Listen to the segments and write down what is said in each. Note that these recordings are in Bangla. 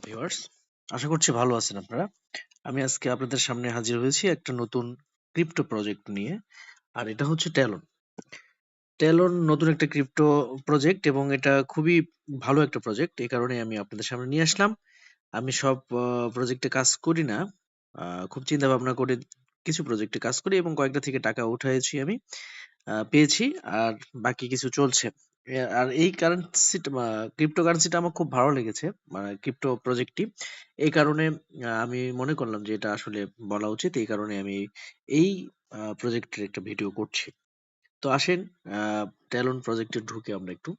ভিউয়ার্স, আশা করছি ভালো আছেন আপনারা। আমি আজকে আপনাদের সামনে হাজির হয়েছি একটা নতুন ক্রিপ্টো প্রজেক্ট নিয়ে। আর এটা হচ্ছে ট্যালন। ট্যালন নতুন একটা ক্রিপ্টো প্রজেক্ট এবং এটা খুবই ভালো একটা প্রজেক্ট। এই কারণে আমি আপনাদের সামনে নিয়ে আসলাম। আমি সব প্রজেক্টে কাজ করি না। খুব চিন্তা ভাবনা করে কিছু প্রজেক্টে কাজ করি এবং কয়েকটা থেকে টাকা উঠাইছি আমি। পেয়েছি আর বাকি কিছু চলছে। আর এই কারেন্সিটা ক্রিপ্টোকারেন্সিটা আমার খুব ভালো লেগেছে। মানে ক্রিপ্টো প্রজেক্টটি। এই কারণে আমি মনে করলাম যে এটা আসলে বলা উচিত। এই কারণে আমি এই প্রজেক্টের একটা ভিডিও করছি। তো আসেন আ ট্যালন প্রজেক্টে ঢুকি আমরা একটু।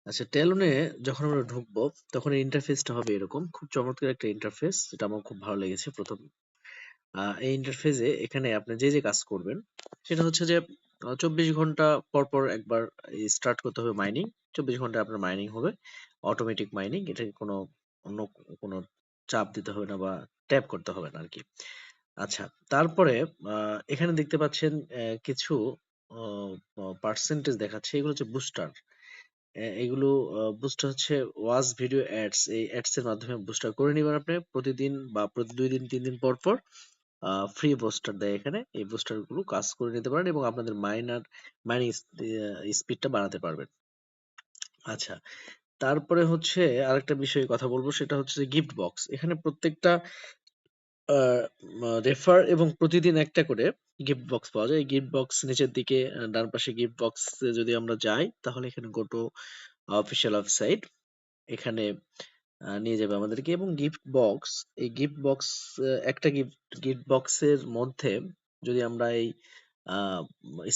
আচ্ছা, ট্যালনে যখন আমরা ঢুকবো তখন এই ইন্টারফেসটা হবে এরকম। খুব চমৎকার একটা ইন্টারফেস যেটা আমার খুব ভালো লেগেছে ১ম। এই ইন্টারফেসে এখানে আপনি যে কাজ করবেন সেটা হচ্ছে যে ২৪ ঘন্টা পর একবার স্টার্ট করতে হবে মাইনিং। ২৪ ঘন্টায় আপনার মাইনিং হবে। Automatic mining. এটাকে অন্য কোনো চাপ দিতে হবে না বা ট্যাপ করতে হবে না আরকি। আচ্ছা, তারপরে আ এখানে দেখতে পাচ্ছেন কিছু অ অ পার্সেন্টেজ দেখাচ্ছে। এগুলো হচ্ছে বুস্টার। এগুলো বুস্টার হচ্ছে ওয়াচ ভিডিও অ্যাডস। এই অ্যাডস এর মাধ্যমে বুস্টার করে নিবেন আপনি প্রতিদিন বা প্রতি ২ দিন ৩ দিন পর ফ্রি বুস্টার দেয় এখানে। এই বুস্টার গুলো কাজ করে নিতে পারেন এবং আপনাদের মাইনিং স্পিডটা বাড়াতে পারবেন। আচ্ছা, তারপরে হচ্ছে আরেকটা বিষয়ে কথা বলব সেটা হচ্ছে যে গিফট বক্স। এখানে প্রত্যেকটা আ রেফার এবং প্রতিদিন একটা করে গিফট বক্স পাওয়া যায়। এই গিফট বক্স নিচের দিকে ডান পাশে গিফট বক্সে যদি আমরা যাই তাহলে এখানে গো টু অফিসিয়াল ওয়েবসাইট। এখানে নিয়ে যাবে আমাদেরকে এবং গিফট বক্স, এই গিফট বক্স একটা গিফট বক্সের মধ্যে যদি আমরা এই আ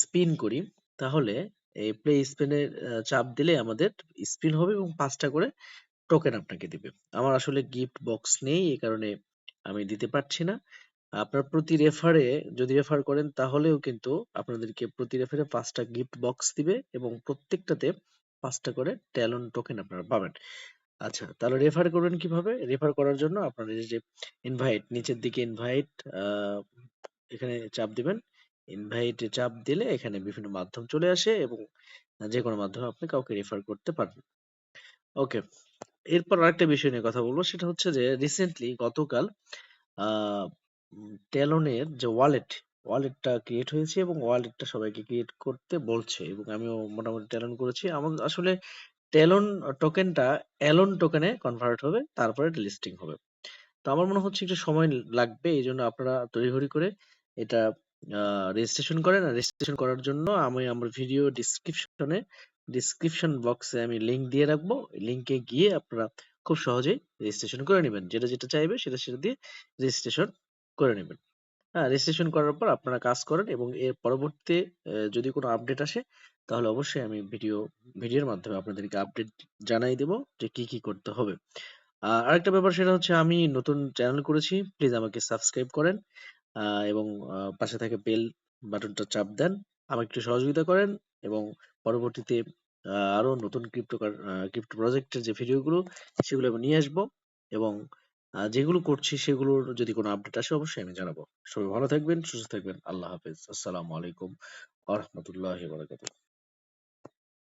স্পিন করি তাহলে এই প্লে স্পিন এর চাপ দিলে আমাদের স্পিন হবে এবং ৫ টা করে টোকেন আপনাকে দিবে। আমার আসলে গিফট বক্স নেই এই কারণে আমি দিতে পারছি না। আপনার প্রতি রেফারে যদি রেফার করেন তাহলেও কিন্তু আপনাদেরকে প্রতি রেফারে ৫ টা গিফট বক্স দিবে এবং প্রত্যেকটাতে ৫ টা করে ট্যালন টোকেন আপনারা পাবেন। আচ্ছা, তাহলে রেফার করবেন কিভাবে? রেফার করার জন্য আপনার এই যে ইনভাইট নিচের দিকে ইনভাইট আ এখানে চাপ দিবেন। ইনভাইট এ চাপ দিলে এখানে বিভিন্ন মাধ্যম চলে আসে এবং যেকোনো মাধ্যমে আপনি কাউকে রেফার করতে পারবেন। ওকে। এরপর আরেকটা বিষয় নিয়ে কথা বলব সেটা হচ্ছে যে রিসেন্টলি গতকাল আ টেলনের যে ওয়ালেটটা ক্রিয়েট হয়েছে এবং ওয়ালেটটা সবাইকে ক্রিয়েট করতে বলছে এবং আমিও মোটামুটি টেলন করেছি। আমার আসলে টেলন টোকেনটা এলন টোকেনে কনভার্ট হবে। তারপরে এটা লিস্টিং হবে। তো আমার মনে হচ্ছে একটু সময় লাগবে। এজন্য আপনারা তড়িঘড়ি করে এটা আ রেজিস্ট্রেশন করেন। আর রেজিস্ট্রেশন করার জন্য আমি আমার ভিডিও ডেসক্রিপশন বক্সে আমি লিংক দিয়ে রাখবো। লিংকে গিয়ে আপনারা খুব সহজেই রেজিস্ট্রেশন করে নিবেন। যেটা চাইবে সেটা দিয়ে রেজিস্ট্রেশন করে নিবেন। হ্যাঁ, রেজিস্ট্রেশন করার পর আপনারা কাজ করেন এবং এর পরবর্তীতে যদি কোনো আপডেট আসে তাহলে অবশ্যই আমি ভিডিওর মাধ্যমে আপনাদেরকে আপডেট জানাই দেব যে কি করতে হবে। আরেকটা ব্যাপার সেটা হচ্ছে আমি নতুন চ্যানেল করেছি। প্লিজ আমাকে সাবস্ক্রাইব করেন আ এবং পাশে থাকা বেল বাটনটা চাপ দেন। আমাকে একটু সহযোগিতা করেন এবং পরবর্তীতে আরো নতুন ক্রিপ্টো প্রজেক্টের যে ভিডিওগুলো সেগুলো আমি নিয়ে আসবো এবং যেগুলো করছি সেগুলোর যদি কোনো আপডেট আসে অবশ্যই আমি জানাবো। সবাই ভালো থাকবেন, সুস্থ থাকবেন। আল্লাহ হাফেজ। আসসালামু আলাইকুম ওয়া রাহমাতুল্লাহি ওয়া বারাকাতুহু।